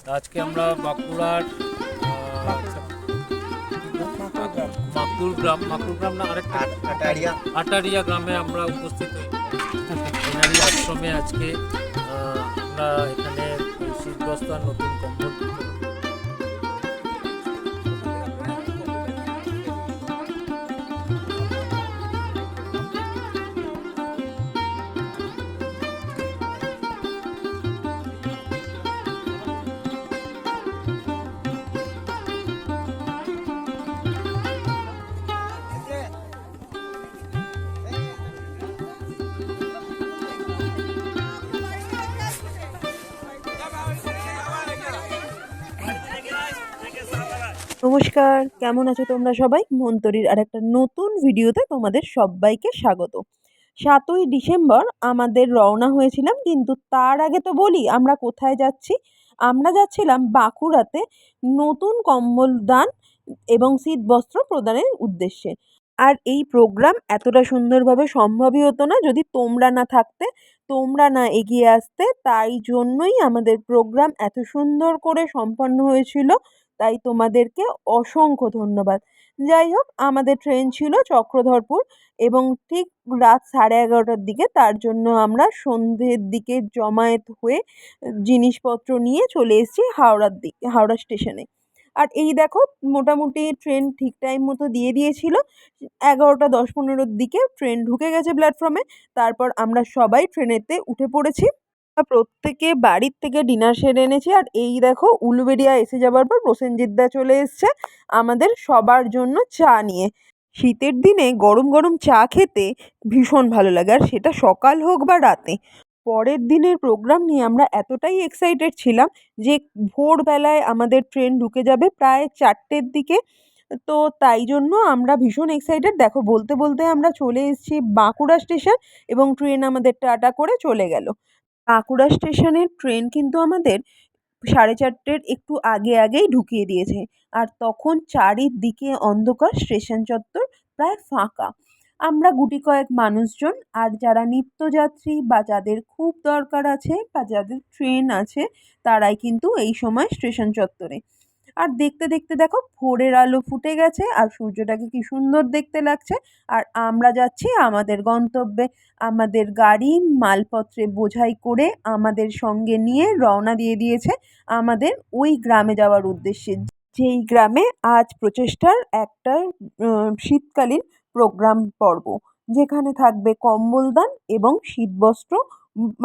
আজকে আমরা বাঁকুড়ার মাকুর গ্রাম না আরেকটা আটারিয়া গ্রামে আমরা উপস্থিত হই। এনারই আশ্রমে আজকে আমরা এখানে শীতবস্তার নতুন কম্বল নমস্কার, কেমন আছো তোমরা সবাই? মন্তরীর আরেকটা নতুন ভিডিওতে তোমাদের সবাইকে স্বাগত। 7ই ডিসেম্বর আমাদের রওনা হয়েছিলাম, কিন্তু তার আগে তো বলি আমরা কোথায় যাচ্ছি। আমরা যাচ্ছিলাম বাঁকুড়াতে নতুন কম্বল দান এবং শীতবস্ত্র প্রদানের উদ্দেশ্যে। আর এই প্রোগ্রাম এতটা সুন্দরভাবে সম্ভবই হতো না যদি তোমরা না থাকতে, তোমরা না এগিয়ে আসতে। তাই জন্যই আমাদের প্রোগ্রাম এত সুন্দর করে সম্পন্ন হয়েছিল। তাই তোমাদেরকে অসংখ্য ধন্যবাদ। যাই হোক, আমাদের ট্রেন ছিল চক্রধরপুর এবং ঠিক রাত 11:30টার দিকে। তার জন্য আমরা সন্ধ্যের দিকে জমায়েত হয়ে জিনিসপত্র নিয়ে চলে এসেছি হাওড়া স্টেশনে। আর এই দেখো, মোটামুটি ট্রেন ঠিক টাইম মতো দিয়ে দিয়েছিল। 11টা 10-15-র দিকে ট্রেন ঢুকে গেছে প্ল্যাটফর্মে। তারপর আমরা সবাই ট্রেনেতে উঠে পড়েছি। প্রত্যেকে বাড়ির থেকে ডিনার সেরে এনেছি। আর এই দেখো, উলুবেড়িয়া এসে যাবার পর প্রসেনজিৎদা চলে এসছে আমাদের সবার জন্য চা নিয়ে। শীতের দিনে গরম গরম চা খেতে ভীষণ ভালো লাগে, আর সেটা সকাল হোক বা রাতে। পরের দিনের প্রোগ্রাম নিয়ে আমরা এতটাই এক্সাইটেড ছিলাম যে ভোরবেলায় আমাদের ট্রেন ঢুকে যাবে প্রায় 4টের দিকে। তো তাই জন্য আমরা ভীষণ এক্সাইটেড। দেখো, বলতে বলতে আমরা চলে এসেছি বাঁকুড়া স্টেশন এবং ট্রেন আমাদের টাটা করে চলে গেল। বাঁকুড়া স্টেশনের ট্রেন কিন্তু আমাদের 4:30-এর একটু আগেই ঢুকিয়ে দিয়েছে। আর তখন চারিদিকে অন্ধকার, স্টেশন চত্বর প্রায় ফাঁকা। আমরা গুটি কয়েক মানুষজন আর যারা নিত্যযাত্রী বা যাদের খুব দরকার আছে বা যাদের ট্রেন আছে, তারাই কিন্তু এই সময় স্টেশন চত্বরে। আর দেখতে দেখতে দেখো, ভোরের আলো ফুটে গেছে আর সূর্যটাকে কি সুন্দর দেখতে লাগছে। আর আমরা যাচ্ছি আমাদের গন্তব্যে। আমাদের গাড়ি মালপত্রে বোঝাই করে আমাদের সঙ্গে নিয়ে রওনা দিয়ে দিয়েছে আমাদের ওই গ্রামে যাওয়ার উদ্দেশ্যে, যেই গ্রামে আজ প্রচেষ্টার একটা শীতকালীন প্রোগ্রাম পর্ব, যেখানে থাকবে কম্বল দান এবং শীতবস্ত্র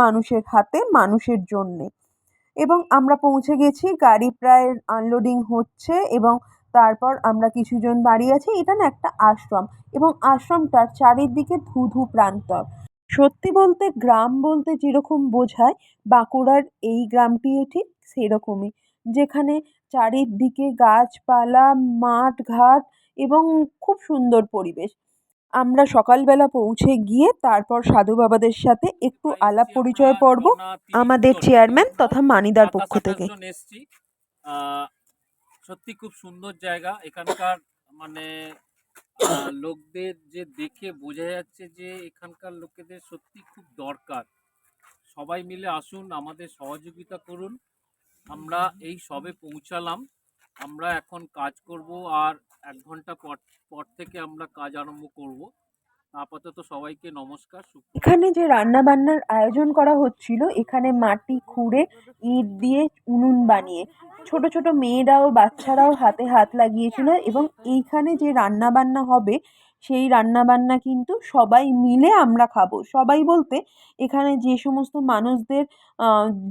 মানুষের হাতে, মানুষের জন্যে। এবং আমরা পৌঁছে গেছি, গাড়ি প্রায় আনলোডিং হচ্ছে এবং তারপর আমরা কিছুজন দাঁড়িয়ে আছি। এটা না একটা আশ্রম, এবং আশ্রমটার চারিদিকে ধুধু প্রান্তর। সত্যি বলতে গ্রাম বলতে যেরকম বোঝায়, বাঁকুড়ার এই গ্রামটিও ঠিক সেরকমই, যেখানে চারিদিকে গাছপালা, মাঠ ঘাট এবং খুব সুন্দর পরিবেশ। আমরা সকালবেলা পৌঁছে গিয়ে তারপর সাধু বাবাদের সাথে একটু আলাপ পরিচয় পর্ব আমাদের চেয়ারম্যান তথা মানিদার পক্ষ থেকে। এসছি। সত্যি খুব সুন্দর জায়গা এখানকার, মানে লোকদের যে দেখে বোঝা যাচ্ছে যে এখানকার লোকেদের সত্যি খুব দরকার। সবাই মিলে আসুন, আমাদের সহযোগিতা করুন। আমরা এই সবে পৌঁছালাম, আমরা এখন কাজ করব আর 1 ঘন্টা পর থেকে আমরা কাজ আরম্ভ করব। আপাতত সবাইকে নমস্কার। এখানে যে রান্না বান্নার আয়োজন করা হচ্ছিল, এখানে মাটি খুঁড়ে ইট দিয়ে উনুন বানিয়ে ছোট ছোট মেয়েরা ও বাচ্চারাও হাতে হাত লাগিয়েছিল। এবং এইখানে যে রান্না বান্না হবে, সেই রান্না বান্না কিন্তু সবাই মিলে আমরা খাবো। সবাই বলতে এখানে যে সমস্ত মানুষদের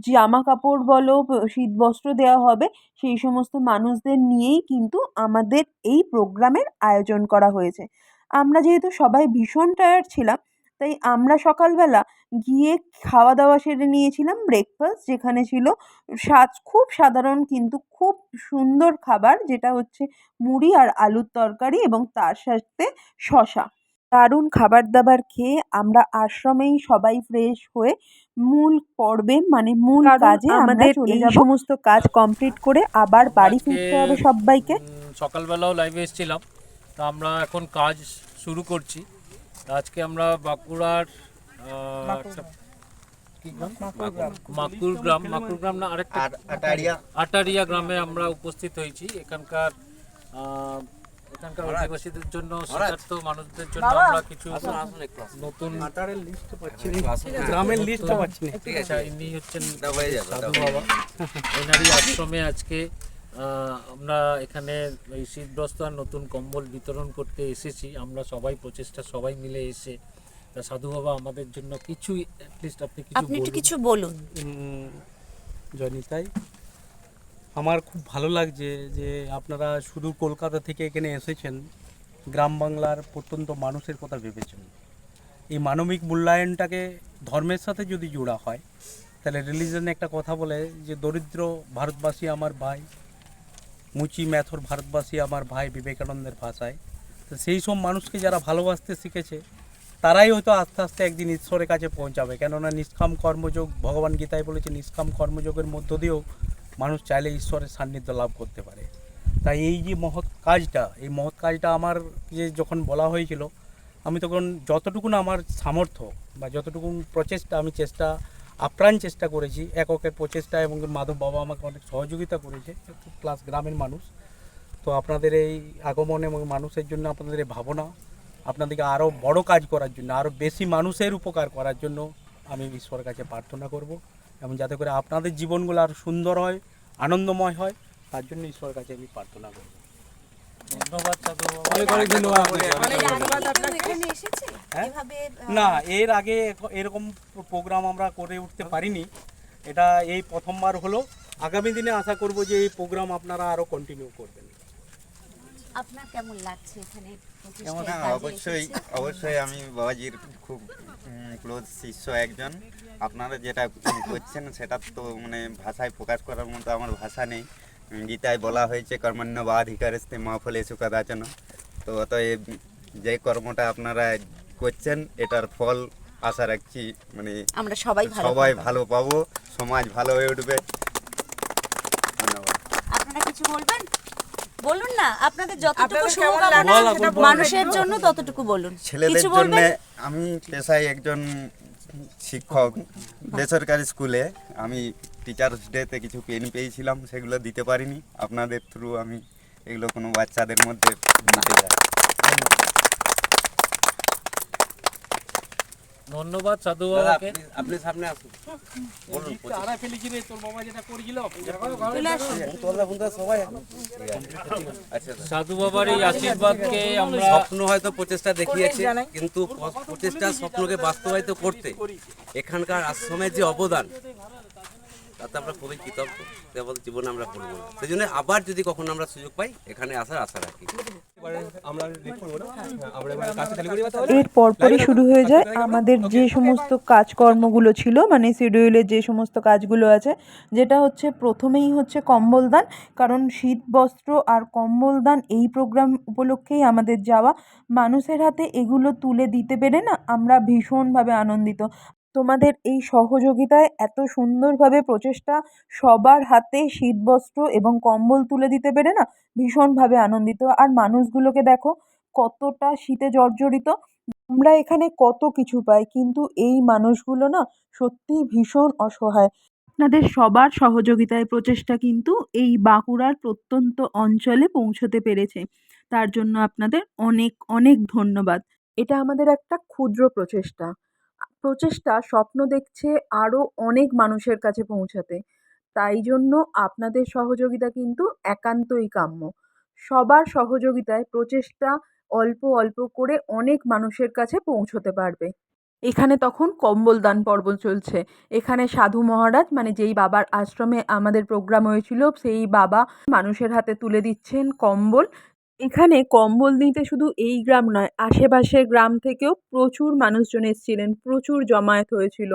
জামা কাপড় বলো, শীতবস্ত্র দেওয়া হবে, সেই সমস্ত মানুষদের নিয়েই কিন্তু আমাদের এই প্রোগ্রামের আয়োজন করা হয়েছে। আমরা যেহেতু সবাই ভীষণ টায়ার্ড ছিলাম, তাই আমরা সকালবেলা গিয়ে খাওয়া দাওয়া সেরে নিয়েছিলাম ব্রেকফাস্ট, যেখানে ছিল খুব সাধারণ কিন্তু খুব সুন্দর খাবার, যেটা হচ্ছে মুড়ি আর আলুর তরকারি এবং তার সাথে শসা। দারুণ খাবার দাবার খেয়ে আমরা আশ্রমেই সবাই ফ্রেশ হয়ে মূল পর্বে, মানে মূল কাজে আমাদের এই সমস্ত কাজ কমপ্লিট করে আবার বাড়ি ফিরতে হবে সবাইকে। সকালবেলাও লাইভে এসেছিলাম, তো আমরা এখন কাজ শুরু করছি। আজকে আমরা বাঁকুড়ার কি গ্রাম? মাকুর গ্রাম না আরেকটা আটারিয়া গ্রামে আমরা উপস্থিত হয়েছি। এখানকার অধিবাসীদের জন্য, শীতার্থ মানুষদের জন্য আমরা কিছু নতুন গ্রামের লিস্ট পাচ্ছি। আচ্ছা, ইনি হচ্ছেন সাধু বাবা। এনারই আশ্রমে আজকে আমরা এখানে এই শীতবস্ত্র আর নতুন কম্বল বিতরণ করতে এসেছি। আমরা সবাই মিলে এসে তা সাধু বাবা আমাদের জন্য কিছু অ্যাটলিস্ট আপনি একটু কিছু বলুন। জয়নিতাই, আমার খুব ভালো লাগছে যে আপনারা শুধু কলকাতা থেকে এখানে এসেছেন, গ্রাম বাংলার প্রত্যন্ত মানুষের কথা ভেবেছেন। এই মানবিক মূল্যায়নটাকে ধর্মের সাথে যদি জোড়া হয়, তাহলে রিলিজনে একটা কথা বলে যে দরিদ্র ভারতবাসী আমার ভাই, মুচি ম্যাথর ভারতবাসী আমার ভাই, বিবেকানন্দের ভাষায়। তো সেই সব মানুষকে যারা ভালোবাসতে শিখেছে, তারাই হয়তো আস্তে আস্তে একদিন ঈশ্বরের কাছে পৌঁছাবে। কেননা নিষ্কাম কর্মযোগ, ভগবান গীতায় বলেছে, নিষ্কাম কর্মযোগের মধ্য দিয়েও মানুষ চাইলে ঈশ্বরের সান্নিধ্য লাভ করতে পারে। তাই এই যে মহৎ কাজটা আমার যে যখন বলা হয়েছিল, আমি তখন যতটুকুন আমার সামর্থ্য বা যতটুকুন প্রচেষ্টা, আমি আপ্রাণ চেষ্টা করেছি, এককের প্রচেষ্টা, এবং মাধব বাবা আমাকে অনেক সহযোগিতা করেছে, প্লাস গ্রামের মানুষ। তো আপনাদের এই আগমন এবং মানুষের জন্য আপনাদের এই ভাবনা, আপনাদেরকে আরও বড় কাজ করার জন্য, আরও বেশি মানুষের উপকার করার জন্য আমি ঈশ্বরের কাছে প্রার্থনা করব, এবং যাতে করে আপনাদের জীবনগুলো আরও সুন্দর হয়, আনন্দময় হয়, তার জন্য ঈশ্বরের কাছে আমি প্রার্থনা করব। ধন্যবাদ সাধু বাবা। অনেক ধন্যবাদ। হ্যাঁ? না, এর আগে এরকম প্রোগ্রাম আমরা করে উঠতে পারিনি, এটা এই প্রথমবার হলো। আগামী দিনে আশা করব যে এই প্রোগ্রাম আপনারা আরও কন্টিনিউ করবেন। আপনার কেমন লাগছে এখানে? অবশ্যই আমি বাবাজির খুব ক্লোজ শিষ্য একজন। আপনারা যেটা করছেন সেটা তো মানে ভাষায় প্রকাশ করার মতো আমার ভাষা নেই। গীতায় বলা হয়েছে কর্মণ্য বা অধিকারস্তে মা ফলেষু কদাচন। তো অতএব যে কর্মটা আপনারা করছেন, এটার ফল আশা রাখছি, মানে আমরা সবাই ভালো পাবো, সমাজ ভালো হয়ে উঠবে। ধন্যবাদ। আপনারা কিছু বলুন না, আপনাদের যতটুকু শুভকামনা মানুষের জন্য ততটুকু বলুন। ছেলেদের জন্য আমি পেশায় একজন শিক্ষক, বেসরকারি স্কুলে। আমি টিচার্স ডেতে কিছু পেন পেয়েছিলাম, সেগুলো দিতে পারিনি। আপনাদের থ্রু আমি এগুলো কোনো বাচ্চাদের মধ্যে দিতে চাই। ধন্যবাদ সাধু বাবাকে। আপনি সামনে আসুন, বলুন। সাধু বাবার এই আশীর্বাদকে আমরা স্বপ্ন হয়তো প্রচেষ্টা দেখিয়েছে, কিন্তু প্রচেষ্টার স্বপ্নকে বাস্তবায়িত করতে এখানকার আশ্রমের যে অবদান, তাতে আমরা খুবই কৃতজ্ঞ। কেবল জীবনে আমরা ভুলব না। সেই জন্য আবার যদি কখনো আমরা সুযোগ পাই, এখানে আসার আশা রাখি। এর পরপরই শুরু হয়ে যায় আমাদের যে সমস্ত কাজকর্মগুলো ছিল, মানে শিডিউলে যে সমস্ত কাজগুলো আছে, যেটা হচ্ছে প্রথমেই হচ্ছে কম্বল দান। কারণ শীত বস্ত্র আর কম্বল দান এই প্রোগ্রাম উপলক্ষেই আমাদের যাওয়া। মানুষের হাতে এগুলো তুলে দিতে পেরে না আমরা ভীষণভাবে আনন্দিত। তোমাদের এই সহযোগিতায় এত সুন্দরভাবে প্রচেষ্টা, সবার হাতে শীতবস্ত্র এবং কম্বল তুলে দিতে পেরে না ভীষণভাবে আনন্দিত। আর মানুষগুলোকে দেখো কতটা শীতে জর্জরিত। আমরা এখানে কত কিছু পাই, কিন্তু এই মানুষগুলো না সত্যিই ভীষণ অসহায়। আপনাদের সবার সহযোগিতায় প্রচেষ্টা কিন্তু এই বাঁকুড়ার প্রত্যন্ত অঞ্চলে পৌঁছতে পেরেছে। তার জন্য আপনাদের অনেক অনেক ধন্যবাদ। এটা আমাদের একটা ক্ষুদ্র প্রচেষ্টা স্বপ্ন দেখছে আরও অনেক মানুষের কাছে পৌঁছাতে। তাই জন্য আপনাদের সহযোগিতা কিন্তু একান্তই কাম্য। সবার সহযোগিতায় প্রচেষ্টা অল্প অল্প করে অনেক মানুষের কাছে পৌঁছতে পারবে। এখানে তখন কম্বল দান পর্ব চলছে। এখানে সাধু মহারাজ, মানে যেই বাবার আশ্রমে আমাদের প্রোগ্রাম হয়েছিল, সেই বাবা মানুষের হাতে তুলে দিচ্ছেন কম্বল। এখানে কম্বল নিতে শুধু এই গ্রাম নয়, আশেপাশের গ্রাম থেকেও প্রচুর মানুষজন এসেছিলেন, প্রচুর জমায়েত হয়েছিল।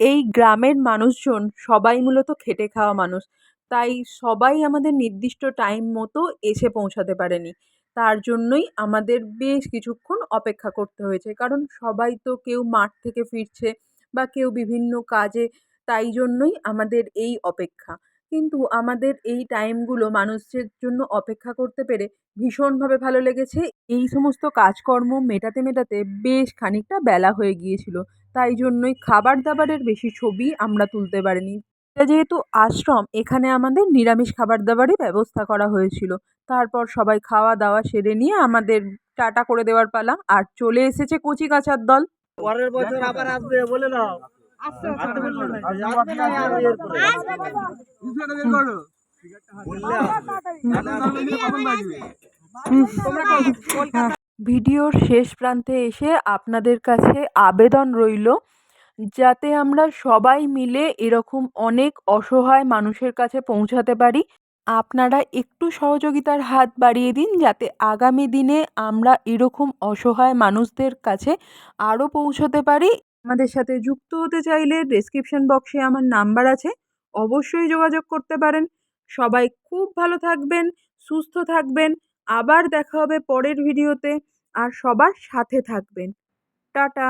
এই গ্রামের মানুষজন সবাই মূলত খেটে খাওয়া মানুষ, তাই সবাই আমাদের নির্দিষ্ট টাইম মতো এসে পৌঁছাতে পারেনি। তার জন্যই আমাদের বেশ কিছুক্ষণ অপেক্ষা করতে হয়েছে, কারণ সবাই তো কেউ মাঠ থেকে ফিরছে বা কেউ বিভিন্ন কাজে, তাই জন্যই আমাদের এই অপেক্ষা। কিন্তু আমাদের এই টাইমগুলো মানুষের জন্য অপেক্ষা করতে পেরে ভীষণভাবে ভালো লেগেছে। এই সমস্ত কাজকর্ম মেটাতে মেটাতে বেশ খানিকটা বেলা হয়ে গিয়েছিল। তাই জন্যই খাবার দাবারের বেশি ছবি আমরা তুলতে পারিনি। এটা যেহেতু আশ্রম, এখানে আমাদের নিরামিষ খাবার দাবারই ব্যবস্থা করা হয়েছিল। তারপর সবাই খাওয়া দাওয়া সেরে নিয়ে আমাদের টাটা করে দেওয়ার পালা, আর চলে এসেছে কচি কাচার দল। পরের বছর আবার আসবে বলে দাও। আসতে বললো না, আসবে না আর এরপরে। বললে আসবে। ভিডিওর শেষ প্রান্তে এসে আপনাদের কাছে আবেদন রইল, যাতে আমরা সবাই মিলে এরকম অনেক অসহায় মানুষের কাছে পৌঁছাতে পারি। আপনারা একটু সহযোগিতার হাত বাড়িয়ে দিন, যাতে আগামী দিনে আমরা এরকম অসহায় মানুষদের কাছে আরও পৌঁছতে পারি। আমাদের সাথে যুক্ত হতে চাইলে ডেসক্রিপশন বক্সে আমার নাম্বার আছে, অবশ্যই যোগাযোগ করতে পারেন। সবাই খুব ভালো থাকবেন, সুস্থ থাকবেন। আবার দেখা হবে পরের ভিডিওতে, আর সবার সাথে থাকবেন। টাটা।